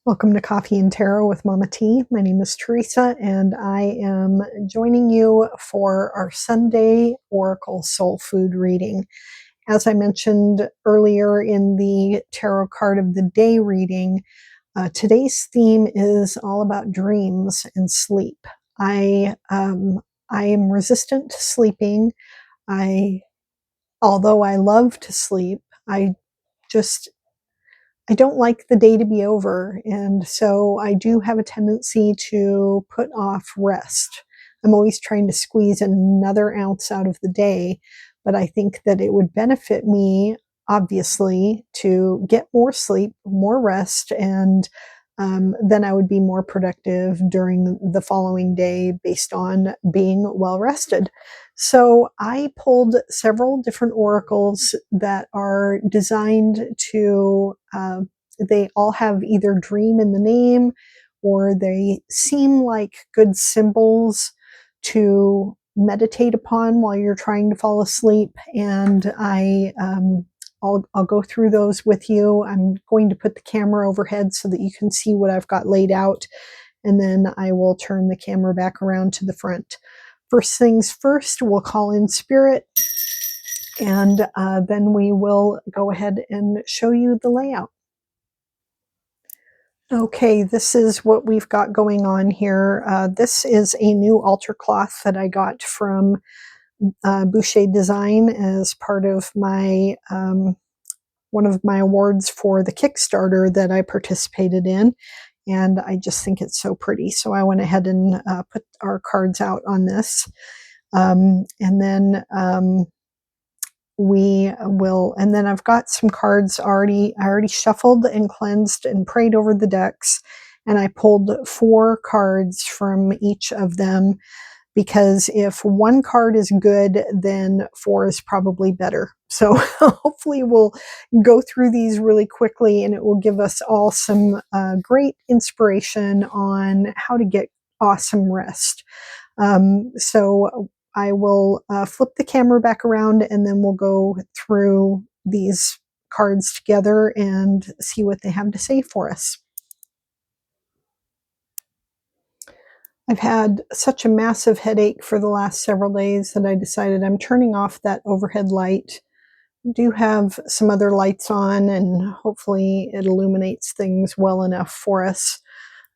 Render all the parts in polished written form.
Welcome to Coffee and Tarot with Mama T. My name is Teresa, and I am joining you for our Sunday Oracle Soul Food reading. As I mentioned earlier in the Tarot card of the day reading, today's theme is all about dreams and sleep. I am resistant to sleeping. Although I love to sleep, just I don't like the day to be over, and so I do have a tendency to put off rest. I'm always trying to squeeze another ounce out of the day, but I think that it would benefit me, obviously, to get more sleep, more rest, and then I would be more productive during the following day based on being well rested. So I pulled several different oracles that are designed to, they all have either dream in the name, or they seem like good symbols to meditate upon while you're trying to fall asleep. And I'll go through those with you. I'm going to put the camera overhead so that you can see what I've got laid out, and then I will turn the camera back around to the front. First things first, we'll call in spirit, and then we will go ahead and show you the layout. Okay, this is what we've got going on here. This is a new altar cloth that I got from Boucher Design as part of my one of my awards for the Kickstarter that I participated in, and I just think it's so pretty. So I went ahead and put our cards out on this, and then and then I've got some cards already. I already shuffled and cleansed and prayed over the decks, and I pulled 4 cards from each of them, because if one card is good, then 4 is probably better. So hopefully we'll go through these really quickly, and it will give us all some great inspiration on how to get awesome rest. So I will flip the camera back around, and then we'll go through these cards together and see what they have to say for us. I've had such a massive headache for the last several days that I decided I'm turning off that overhead light. I do have some other lights on, and hopefully it illuminates things well enough for us.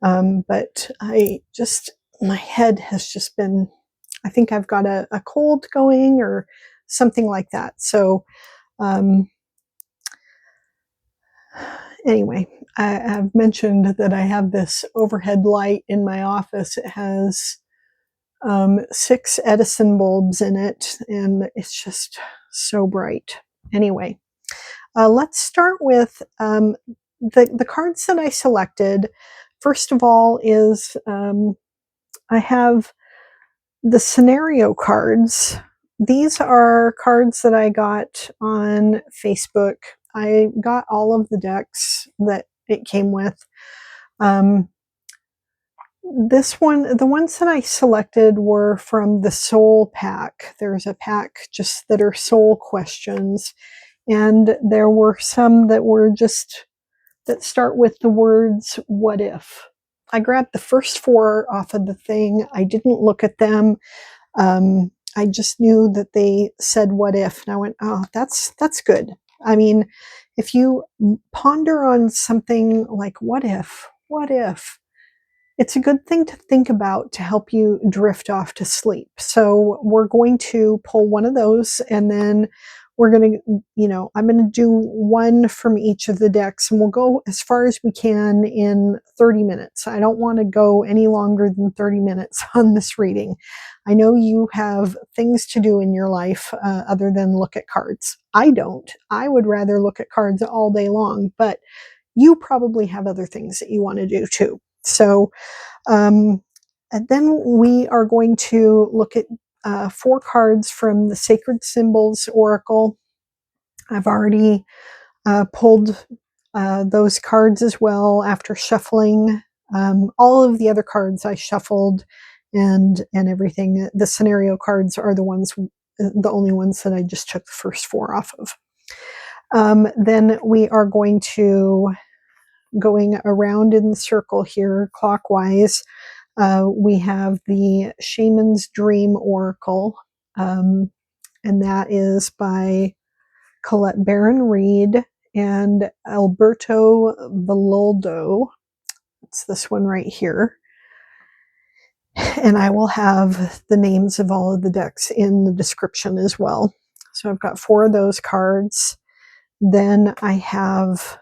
But my head has just been, I think I've got a cold going or something like that. So anyway, I've mentioned that I have this overhead light in my office. It has 6 Edison bulbs in it, and it's just so bright. Anyway, let's start with the cards that I selected. First of all is I have the scenario cards. These are cards that I got on Facebook. I got all of the decks that it came with. The ones that I selected were from the Soul Pack. There's a pack just that are soul questions, and there were some that start with the words "what if." I grabbed the first 4 off of the thing. I didn't look at them. I just knew that they said "what if," and I went, "Oh, that's good." I mean, if you ponder on something like "what if," it's a good thing to think about to help you drift off to sleep. So we're going to pull one of those, and then we're going to, I'm going to do one from each of the decks, and we'll go as far as we can in 30 minutes. I don't want to go any longer than 30 minutes on this reading. I know you have things to do in your life other than look at cards. I don't. I would rather look at cards all day long, but you probably have other things that you want to do too. So, and then we are going to look at 4 cards from the Sacred Symbols Oracle. I've already pulled those cards as well after shuffling. All of the other cards I shuffled and everything. The scenario cards are the only ones that I just took the first 4 off of. Then we are going to going around in the circle here clockwise. We have the Shaman's Dream Oracle, and that is by Colette Baron Reed and Alberto Villoldo. It's this one right here. And I will have the names of all of the decks in the description as well. So I've got 4 of those cards. Then I have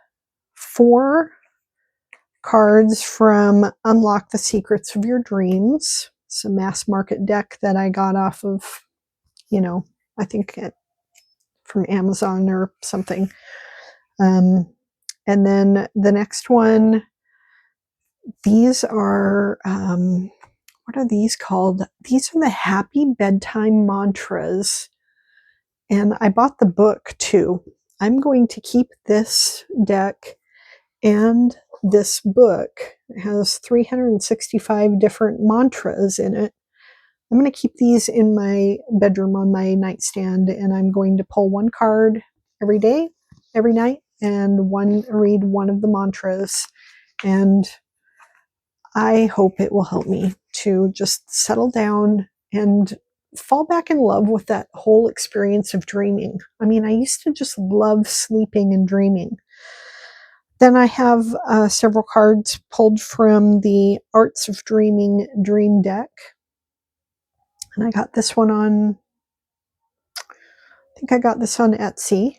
4 cards from Unlock the Secrets of Your Dreams. It's a mass market deck that I got off of, I think from Amazon or something. And then the next one, these are, what are these called? These are the Happy Bedtime Mantras. And I bought the book too. I'm going to keep this deck and this book. It has 365 different mantras in it. I'm going to keep these in my bedroom on my nightstand, and I'm going to pull one card every day, every night, and read one of the mantras. And I hope it will help me to just settle down and fall back in love with that whole experience of dreaming. I mean, I used to just love sleeping and dreaming. Then I have several cards pulled from the Arts of Dreaming Dream Deck. And I got this one on, I think I got this on Etsy.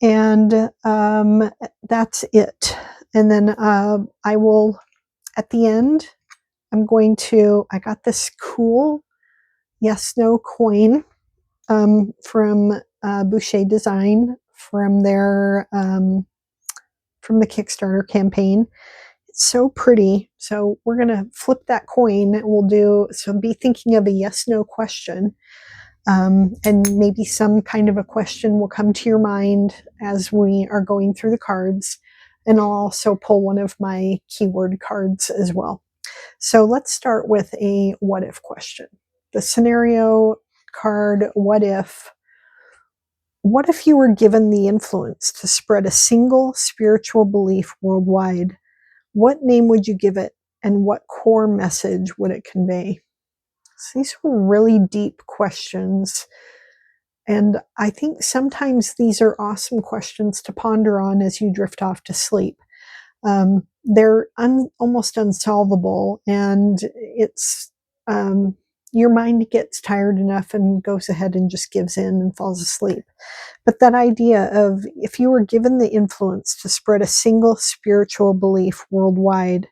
And that's it. And then I will, at the end, I got this cool yes/no coin from Boucher Design from from the Kickstarter campaign. It's so pretty. So we're going to flip that coin. Be thinking of a yes/no question. And maybe some kind of a question will come to your mind as we are going through the cards. And I'll also pull one of my keyword cards as well. So let's start with a what if question. The scenario card, what if you were given the influence to spread a single spiritual belief worldwide? What name would you give it, and what core message would it convey? So these were really deep questions. And I think sometimes these are awesome questions to ponder on as you drift off to sleep. They're almost unsolvable, and it's your mind gets tired enough and goes ahead and just gives in and falls asleep. But that idea of if you were given the influence to spread a single spiritual belief worldwide,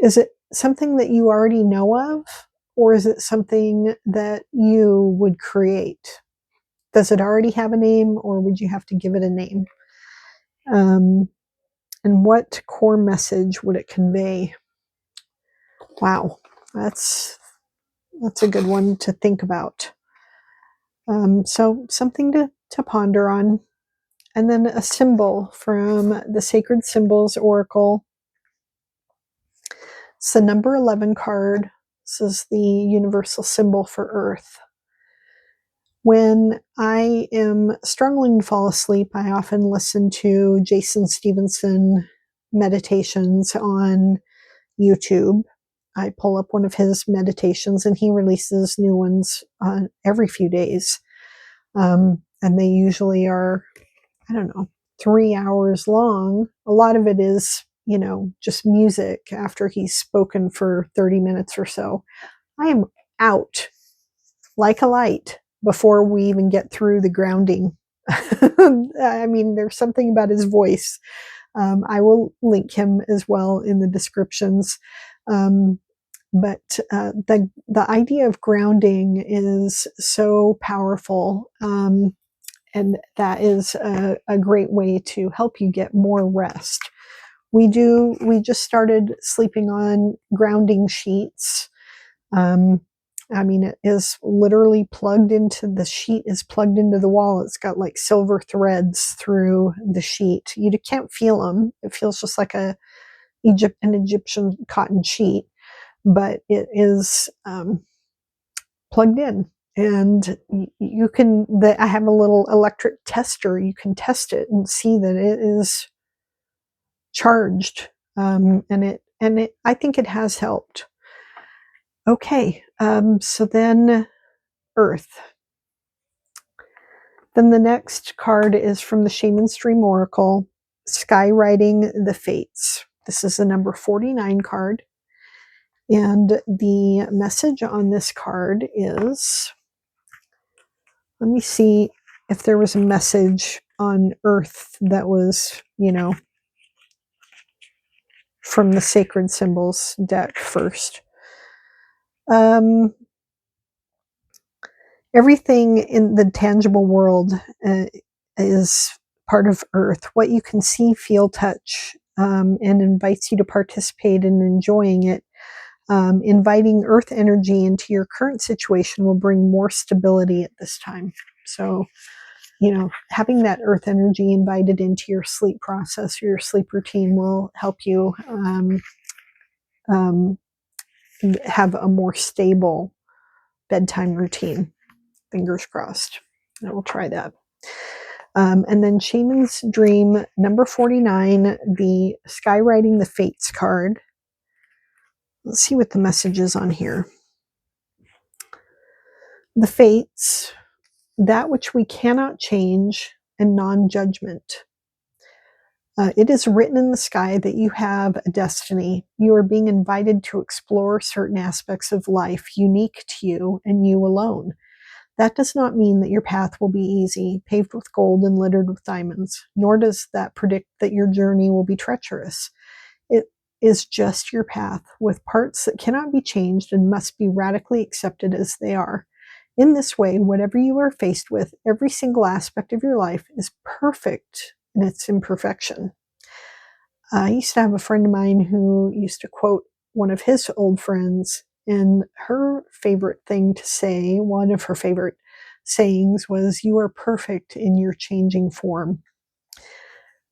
is it something that you already know of, or is it something that you would create? Does it already have a name, or would you have to give it a name? And what core message would it convey? Wow, that's a good one to think about. So something to ponder on. And then a symbol from the Sacred Symbols Oracle. It's the number 11 card. This is the universal symbol for Earth. When I am struggling to fall asleep, I often listen to Jason Stevenson meditations on YouTube. I pull up one of his meditations, and he releases new ones every few days. And they usually are, 3 hours long. A lot of it is, just music after he's spoken for 30 minutes or so. I am out like a light before we even get through the grounding. I mean, there's something about his voice. I will link him as well in the descriptions. But the idea of grounding is so powerful. And that is a great way to help you get more rest. We just started sleeping on grounding sheets. It is literally plugged into the sheet, is plugged into the wall. It's got like silver threads through the sheet. You can't feel them. It feels just like an Egyptian cotton sheet, but it is plugged in. And you can, I have a little electric tester. You can test it and see that it is charged. I think it has helped. Okay, so then Earth. Then the next card is from the Shaman's Dream Oracle, Skywriting the Fates. This is the number 49 card. And the message on this card is, let me see if there was a message on Earth that was, from the Sacred Symbols deck first. Everything in the tangible world is part of Earth. What you can see, feel, touch, and invites you to participate in enjoying it. Inviting Earth energy into your current situation will bring more stability at this time. So, having that Earth energy invited into your sleep process or your sleep routine will help you have a more stable bedtime routine. Fingers crossed. I will try that. And then Shaman's Dream, number 49, the Skywriting the Fates card. Let's see what the message is on here. The Fates, that which we cannot change, and non-judgment. It is written in the sky that you have a destiny. You are being invited to explore certain aspects of life unique to you and you alone. That does not mean that your path will be easy, paved with gold and littered with diamonds, nor does that predict that your journey will be treacherous. It is just your path, with parts that cannot be changed and must be radically accepted as they are. In this way, whatever you are faced with, every single aspect of your life is perfect in its imperfection. I used to have a friend of mine who used to quote one of his old friends, and her favorite thing to say, one of her favorite sayings was, "You are perfect in your changing form."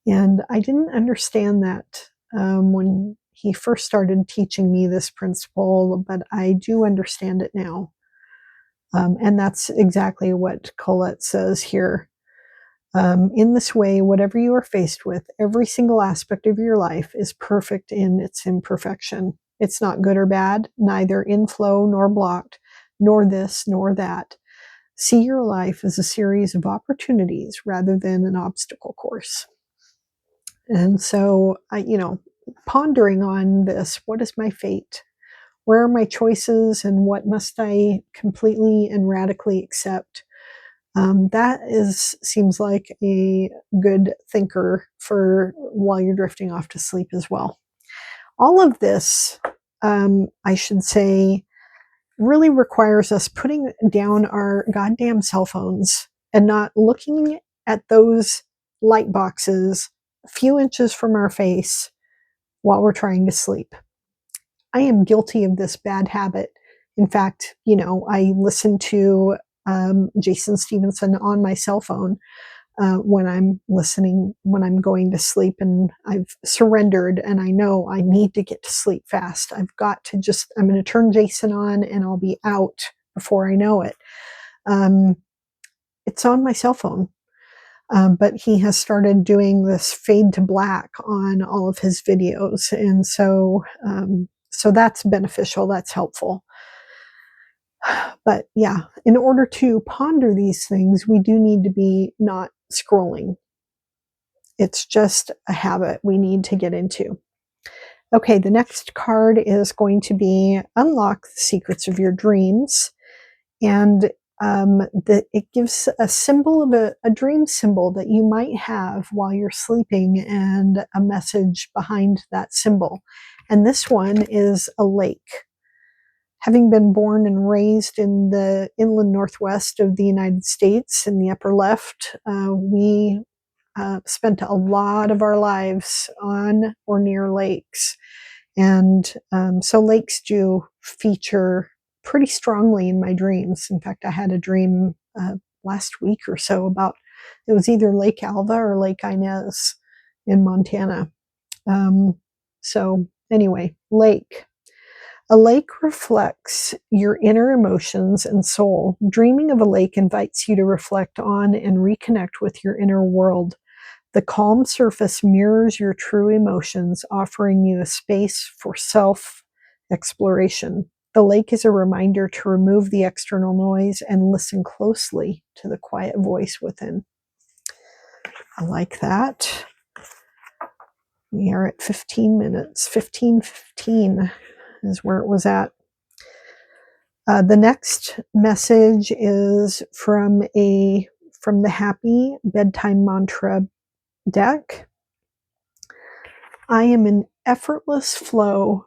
And I didn't understand that when he first started teaching me this principle, but I do understand it now. And that's exactly what Colette says here. In this way, whatever you are faced with, every single aspect of your life is perfect in its imperfection. It's not good or bad, neither inflow nor blocked, nor this nor that. See your life as a series of opportunities rather than an obstacle course. And so, pondering on this, what is my fate? Where are my choices, and what must I completely and radically accept? That seems like a good thinker for while you're drifting off to sleep as well. All of this, I should say, really requires us putting down our goddamn cell phones and not looking at those light boxes a few inches from our face while we're trying to sleep. I am guilty of this bad habit. In fact, I listen to Jason Stevenson on my cell phone when I'm going to sleep, and I've surrendered and I know I need to get to sleep fast. I'm going to turn Jason on and I'll be out before I know it. It's on my cell phone. But he has started doing this fade to black on all of his videos. And so that's beneficial. That's helpful. But yeah, in order to ponder these things, we do need to be not scrolling. It's just a habit we need to get into. Okay, the next card is going to be Unlock the Secrets of Your Dreams. And it gives a symbol of a dream symbol that you might have while you're sleeping, and a message behind that symbol. And this one is a lake. Having been born and raised in the inland northwest of the United States in the upper left, we spent a lot of our lives on or near lakes. And so lakes do feature pretty strongly in my dreams. In fact, I had a dream last week or so about, it was either Lake Alva or Lake Inez in Montana. So anyway, lake. A lake reflects your inner emotions and soul. Dreaming of a lake invites you to reflect on and reconnect with your inner world. The calm surface mirrors your true emotions, offering you a space for self exploration. The lake is a reminder to remove the external noise and listen closely to the quiet voice within. I like that. We are at 15 minutes. 15:15 is where it was at. The next message is from the Happy Bedtime Mantra deck. I am in effortless flow.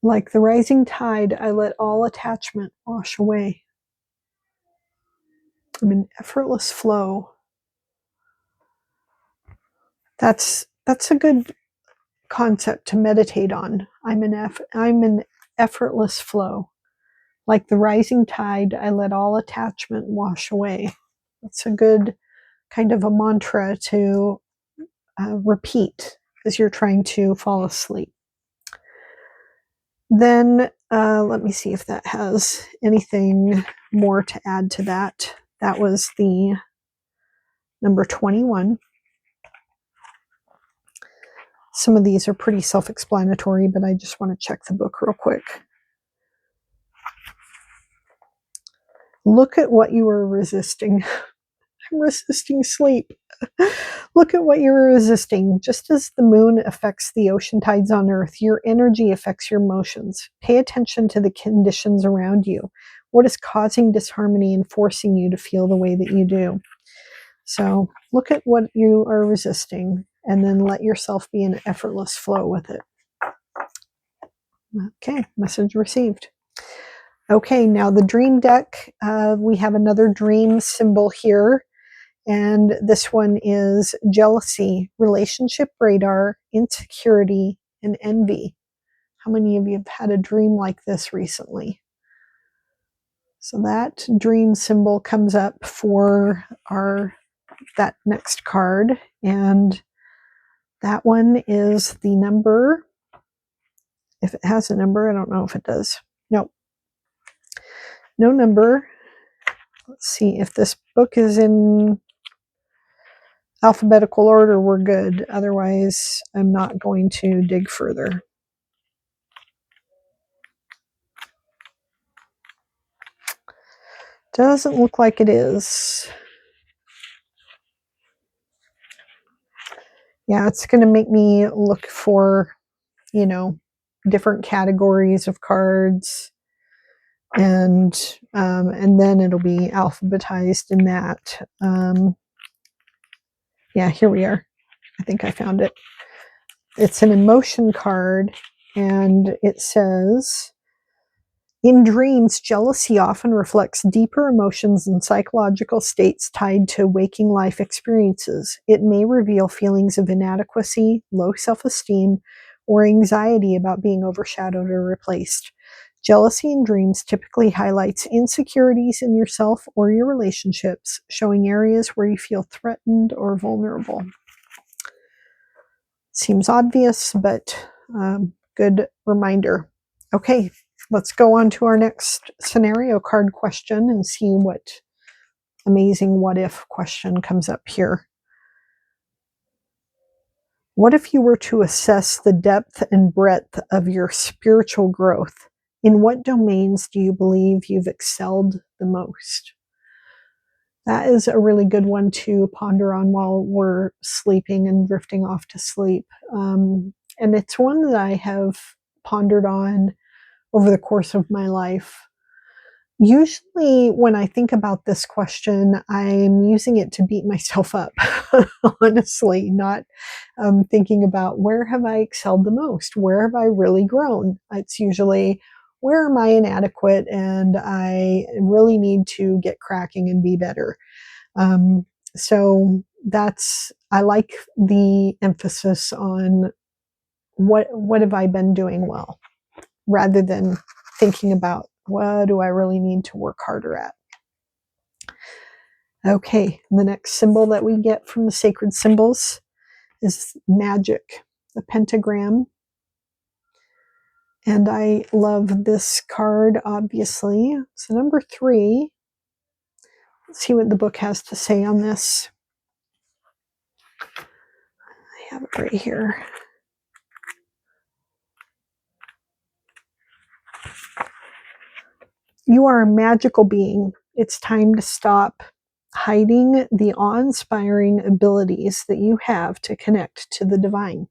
Like the rising tide, I let all attachment wash away. I'm in effortless flow. That's a good concept to meditate on. I'm in effortless flow. Like the rising tide, I let all attachment wash away. That's a good kind of a mantra to repeat as you're trying to fall asleep. Then let me see if that has anything more to add to that. That was the number 21. Some of these are pretty self-explanatory, but I just want to check the book real quick. Look at what you are resisting. I'm resisting sleep. Look at what you're resisting. Just as the moon affects the ocean tides on Earth, your energy affects your emotions. Pay attention to the conditions around you. What is causing disharmony and forcing you to feel the way that you do? So look at what you are resisting and then let yourself be in effortless flow with it. Okay, message received. Okay, now the dream deck. We have another dream symbol here. And this one is jealousy, relationship radar, insecurity, and envy. How many of you have had a dream like this recently? So that dream symbol comes up for that next card. And that one is the number. If it has a number, I don't know if it does. No. No number. Let's see if this book is in alphabetical order, we're good. Otherwise, I'm not going to dig further. Doesn't look like it is. Yeah, it's going to make me look for, different categories of cards, and then it'll be alphabetized in that. Yeah, here we are. I think I found it. It's an emotion card, and it says, in dreams, jealousy often reflects deeper emotions and psychological states tied to waking life experiences. It may reveal feelings of inadequacy, low self-esteem, or anxiety about being overshadowed or replaced. Jealousy in dreams typically highlights insecurities in yourself or your relationships, showing areas where you feel threatened or vulnerable. Seems obvious, but good reminder. Okay, let's go on to our next scenario card question and see what amazing what if question comes up here. What if you were to assess the depth and breadth of your spiritual growth? In what domains do you believe you've excelled the most? That is a really good one to ponder on while we're sleeping and drifting off to sleep. And it's one that I have pondered on over the course of my life. Usually, when I think about this question, I'm using it to beat myself up, honestly, not thinking about where have I excelled the most? Where have I really grown? It's usually where am I inadequate and I really need to get cracking and be better. So I like the emphasis on what have I been doing well, rather than thinking about what do I really need to work harder at. Okay, the next symbol that we get from the sacred symbols is magic, the pentagram. And I love this card, obviously. So number 3, let's see what the book has to say on this. I have it right here. You are a magical being. It's time to stop hiding the awe-inspiring abilities that you have to connect to the divine.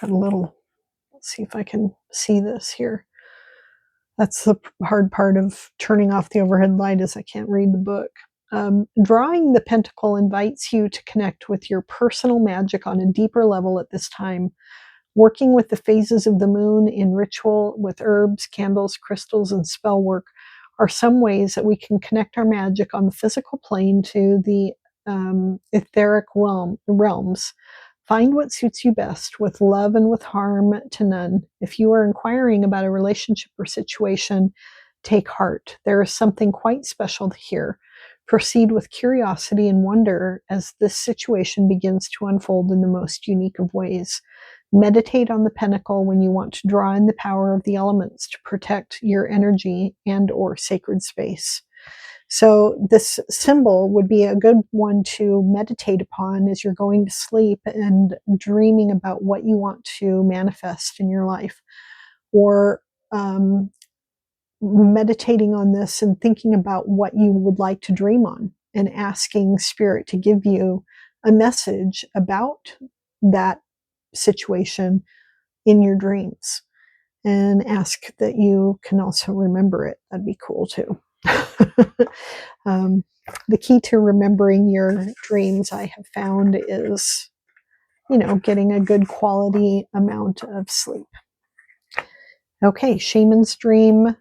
Got a little, let's see if I can see this here. That's the hard part of turning off the overhead light, is I can't read the book. Drawing the pentacle invites you to connect with your personal magic on a deeper level at this time. Working with the phases of the moon in ritual with herbs, candles, crystals, and spell work are some ways that we can connect our magic on the physical plane to the etheric realms. Find what suits you best, with love and with harm to none. If you are inquiring about a relationship or situation, take heart. There is something quite special here. Proceed with curiosity and wonder as this situation begins to unfold in the most unique of ways. Meditate on the pentacle when you want to draw in the power of the elements to protect your energy and or sacred space. So this symbol would be a good one to meditate upon as you're going to sleep and dreaming about what you want to manifest in your life, or meditating on this and thinking about what you would like to dream on and asking spirit to give you a message about that situation in your dreams, and ask that you can also remember it. That'd be cool too. The key to remembering your dreams, I have found, is, getting a good quality amount of sleep. Okay, Shaman's Dream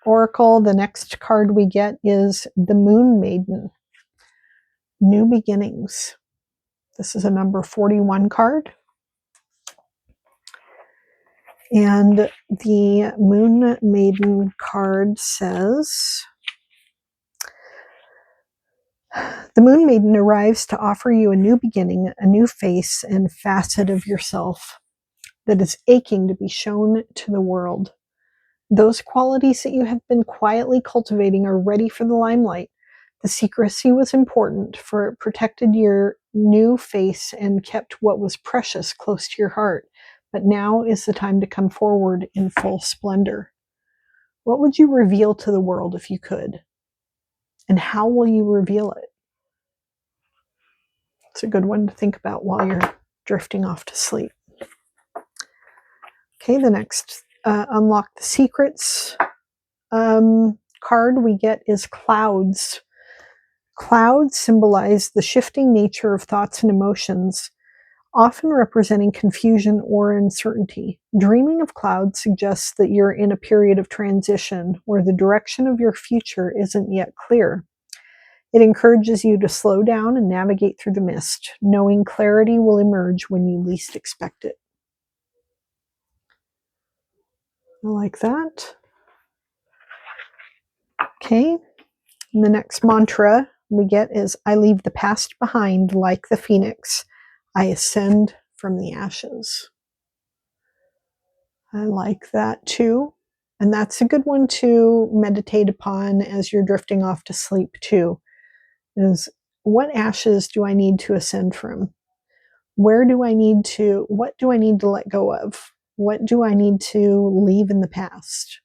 Oracle. The next card we get is the Moon Maiden. New Beginnings. This is a number 41 card. And the Moon Maiden card says, the Moon Maiden arrives to offer you a new beginning, a new face and facet of yourself that is aching to be shown to the world. Those qualities that you have been quietly cultivating are ready for the limelight. The secrecy was important, for it protected your new face and kept what was precious close to your heart. But now is the time to come forward in full splendor. What would you reveal to the world if you could? And how will you reveal it? It's a good one to think about while you're drifting off to sleep. Okay, the next Unlock the Secrets card we get is Clouds. Clouds symbolize the shifting nature of thoughts and emotions, often representing confusion or uncertainty. Dreaming of clouds suggests that you're in a period of transition where the direction of your future isn't yet clear. It encourages you to slow down and navigate through the mist, knowing clarity will emerge when you least expect it. I like that. Okay. And the next mantra we get is, I leave the past behind like the phoenix. I ascend from the ashes. I like that too. And that's a good one to meditate upon as you're drifting off to sleep too, is what ashes do I need to ascend from? What do I need to let go of? What do I need to leave in the past?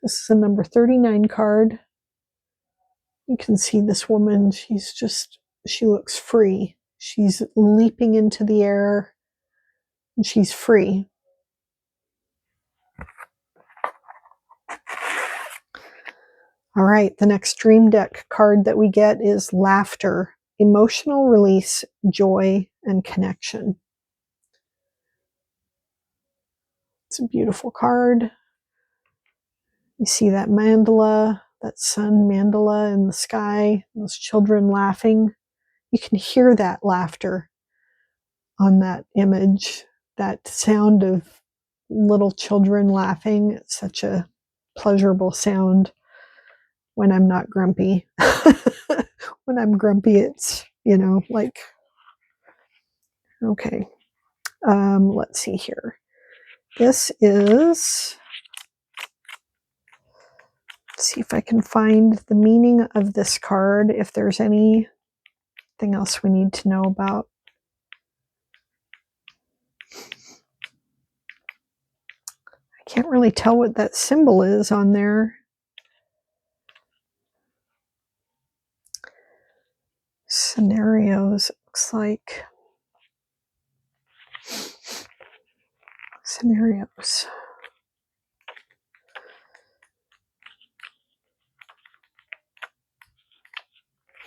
This is a number 39 card. You can see this woman, she looks free. She's leaping into the air and she's free. All right, the next Dream Deck card that we get is Laughter, Emotional Release, Joy, and Connection. It's a beautiful card. You see that mandala, that sun mandala in the sky, those children laughing. You can hear that laughter on that image, that sound of little children laughing. It's such a pleasurable sound when I'm not grumpy. When I'm grumpy, it's, like, okay. Let's see here. This is, let's see if I can find the meaning of this card, if there's anything else we need to know about. I can't really tell what that symbol is on there. Scenarios, it looks like. Scenarios.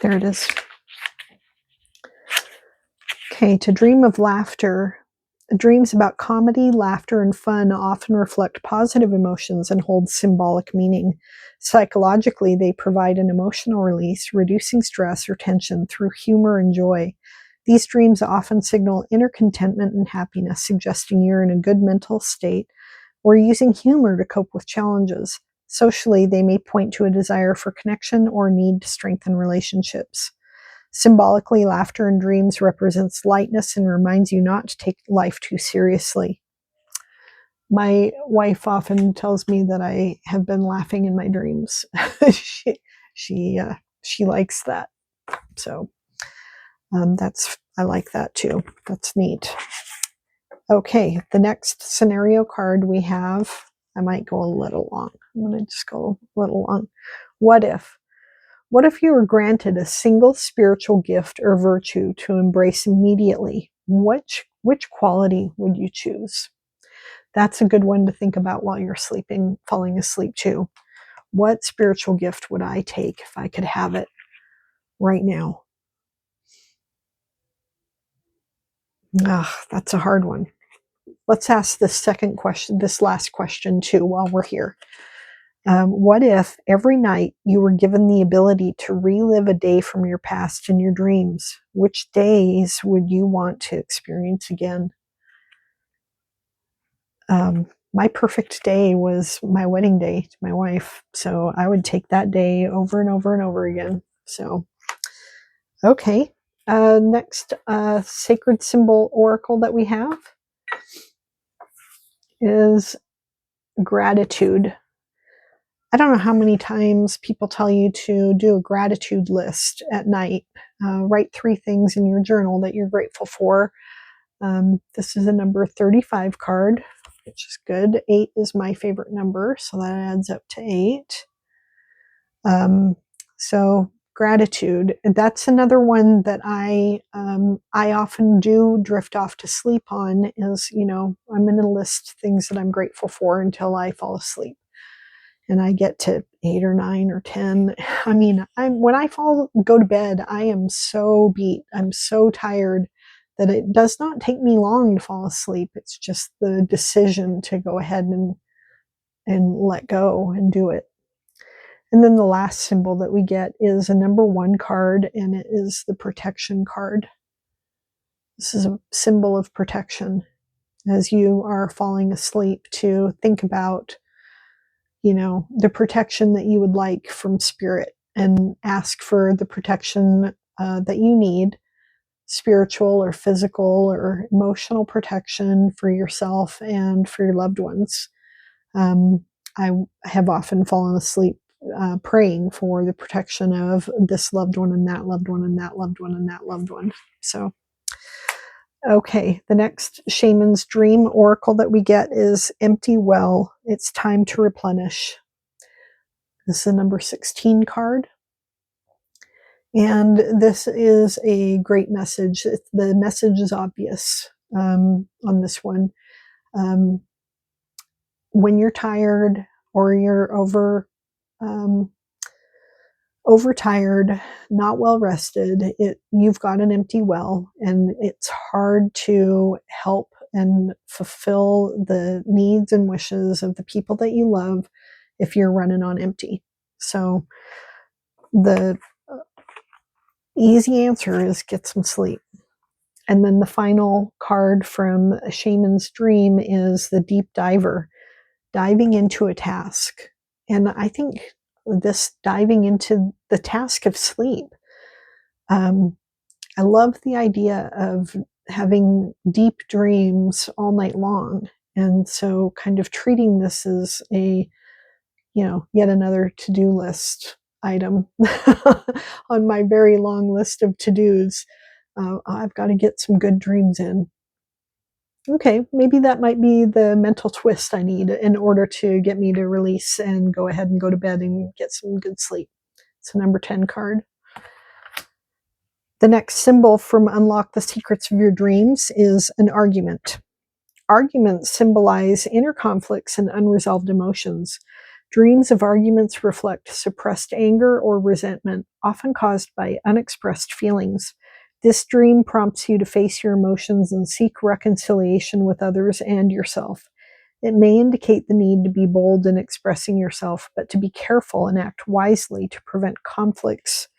There it is. Okay, to dream of laughter. Dreams about comedy, laughter, and fun often reflect positive emotions and hold symbolic meaning. Psychologically, they provide an emotional release, reducing stress or tension through humor and joy. These dreams often signal inner contentment and happiness, suggesting you're in a good mental state or using humor to cope with challenges. Socially, they may point to a desire for connection or need to strengthen relationships. Symbolically, laughter in dreams represents lightness and reminds you not to take life too seriously. My wife often tells me that I have been laughing in my dreams. She likes that. So I like that too. That's neat. Okay, the next scenario card we have, I might go a little long. I'm going to just go a little long. What if? What if you were granted a single spiritual gift or virtue to embrace immediately? Which quality would you choose? That's a good one to think about while you're sleeping, falling asleep too. What spiritual gift would I take if I could have it right now? That's a hard one. Let's ask this last question too while we're here. What if every night you were given the ability to relive a day from your past in your dreams? Which days would you want to experience again? My perfect day was my wedding day to my wife, so I would take that day over and over and over again. So, okay. Next sacred symbol oracle that we have is gratitude. I don't know how many times people tell you to do a gratitude list at night. Write 3 things in your journal that you're grateful for. This is a number 35 card, which is good. 8 is my favorite number, so that adds up to 8. So gratitude. And that's another one that I often do drift off to sleep on. Is I'm going to list things that I'm grateful for until I fall asleep. And I get to 8 or 9 or 10. I mean, when I go to bed, I am so beat. I'm so tired that it does not take me long to fall asleep. It's just the decision to go ahead and let go and do it. And then the last symbol that we get is a number 1 card, and it is the protection card. This is a symbol of protection as you are falling asleep, to think about the protection that you would like from spirit, and ask for the protection that you need, spiritual or physical or emotional protection for yourself and for your loved ones. I have often fallen asleep praying for the protection of this loved one and that loved one and that loved one and that loved one. So, okay, the next shaman's dream oracle that we get is empty well. It's time to replenish. This is a number 16 card. And this is a great message. The message is obvious on this one. When you're tired or you're overtired, not well rested, you've got an empty well, and it's hard to help and fulfill the needs and wishes of the people that you love if you're running on empty. So the easy answer is get some sleep. And then the final card from a shaman's dream is the deep diver, diving into a task. And I think this diving into the task of sleep, I love the idea of having deep dreams all night long And so kind of treating this as a, yet another to-do list item on my very long list of to-dos. I've got to get some good dreams in. Okay, maybe that might be the mental twist I need in order to get me to release and go ahead and go to bed and get some good sleep. It's a number 10 card. The next symbol from Unlock the Secrets of Your Dreams is an argument. Arguments symbolize inner conflicts and unresolved emotions. Dreams of arguments reflect suppressed anger or resentment, often caused by unexpressed feelings. This dream prompts you to face your emotions and seek reconciliation with others and yourself. It may indicate the need to be bold in expressing yourself, but to be careful and act wisely to prevent conflicts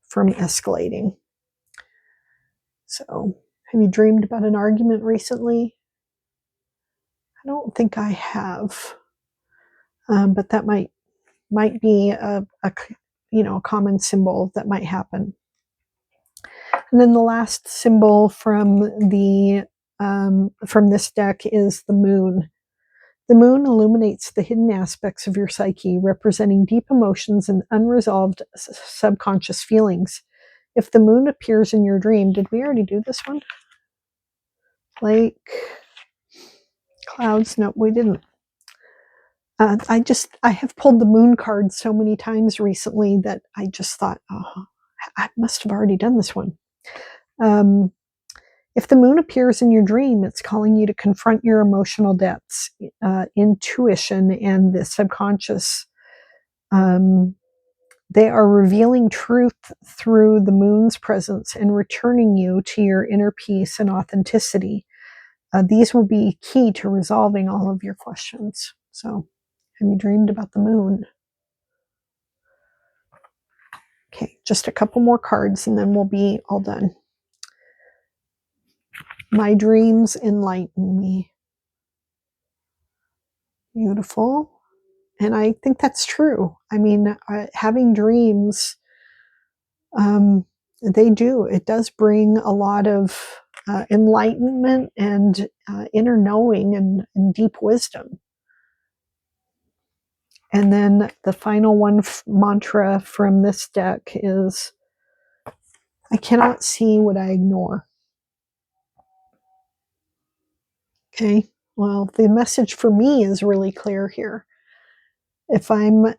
from escalating. So, have you dreamed about an argument recently? I don't think I have, but that might be a common symbol that might happen. And then the last symbol from this deck is the moon. The moon illuminates the hidden aspects of your psyche, representing deep emotions and unresolved subconscious feelings. If the moon appears in your dream, did we already do this one? Lake, clouds? No, we didn't. I have pulled the moon card so many times recently that I just thought, oh, I must have already done this one. If the moon appears in your dream, it's calling you to confront your emotional depths, intuition, and the subconscious. They are revealing truth through the moon's presence and returning you to your inner peace and authenticity. These will be key to resolving all of your questions. So, have you dreamed about the moon? Okay, just a couple more cards and then we'll be all done. My dreams enlighten me. Beautiful. And I think that's true. I mean, having dreams, it does bring a lot of enlightenment and inner knowing and deep wisdom. And then the final one mantra from this deck is, I cannot see what I ignore. Okay, well, the message for me is really clear here. If I'm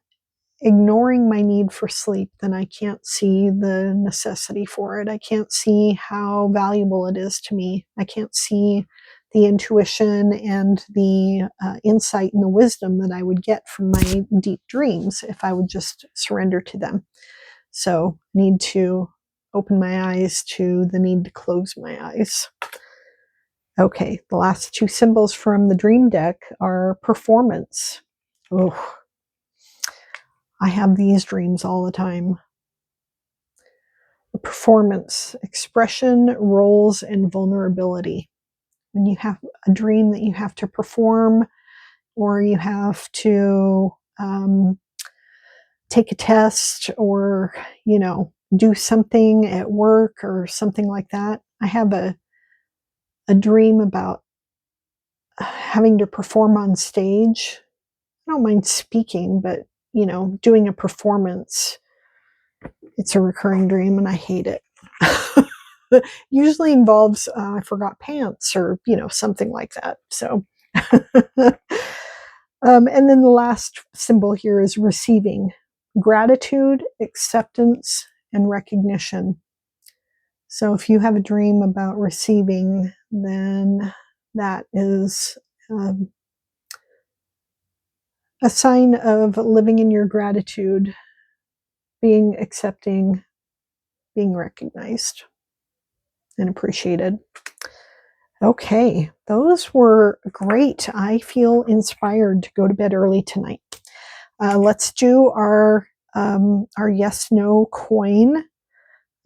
ignoring my need for sleep, then I can't see the necessity for it. I can't see how valuable it is to me. I can't see the intuition and the insight and the wisdom that I would get from my deep dreams if I would just surrender to them. So I need to open my eyes to the need to close my eyes. Okay, the last two symbols from the dream deck are performance. Oh, I have these dreams all the time. The performance, expression, roles, and vulnerability. When you have a dream that you have to perform or you have to take a test or, do something at work or something like that. I have a dream about having to perform on stage. I don't mind speaking, but, doing a performance, it's a recurring dream and I hate it. Usually involves I forgot pants or, something like that. So, and then the last symbol here is receiving. Gratitude, acceptance, and recognition. So if you have a dream about receiving, then that is a sign of living in your gratitude, being accepting, being recognized and appreciated. Okay, those were great. I feel inspired to go to bed early tonight. Let's do our yes/no coin.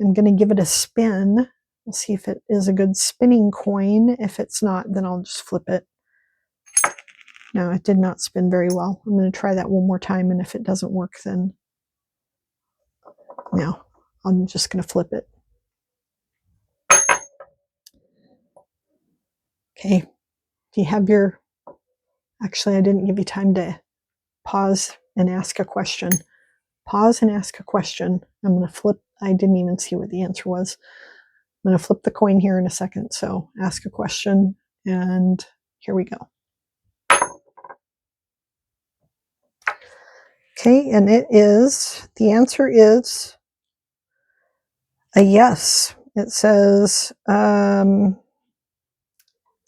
I'm going to give it a spin. We'll see if it is a good spinning coin. If it's not, then I'll just flip it. No, it did not spin very well. I'm going to try that one more time, and if it doesn't work, then no, I'm just going to flip it. Okay, do you have your Actually, I didn't give you time to pause and ask a question. Pause and ask a question. I'm going to flip. I didn't even see what the answer was. I'm going to flip the coin here in a second. So ask a question, and here we go. Okay, and the answer is a yes. It says, it's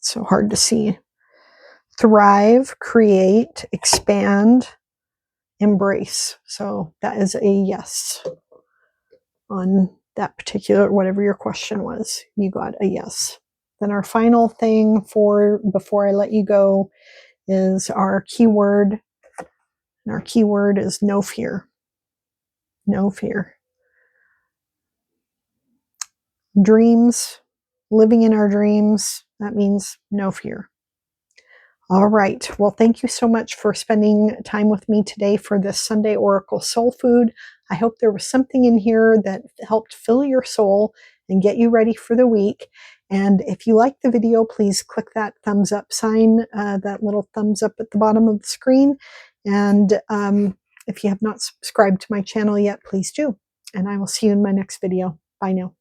so hard to see. Thrive, create, expand, embrace. So that is a yes on that particular, whatever your question was. You got a yes. Then our final thing before I let you go is our keyword. And our keyword is no fear. No fear. Dreams, living in our dreams, that means no fear. All right. Well, thank you so much for spending time with me today for this Sunday Oracle Soul Food. I hope there was something in here that helped fill your soul and get you ready for the week. And if you like the video, please click that thumbs up sign, that little thumbs up at the bottom of the screen. And if you have not subscribed to my channel yet, please do. And I will see you in my next video. Bye now.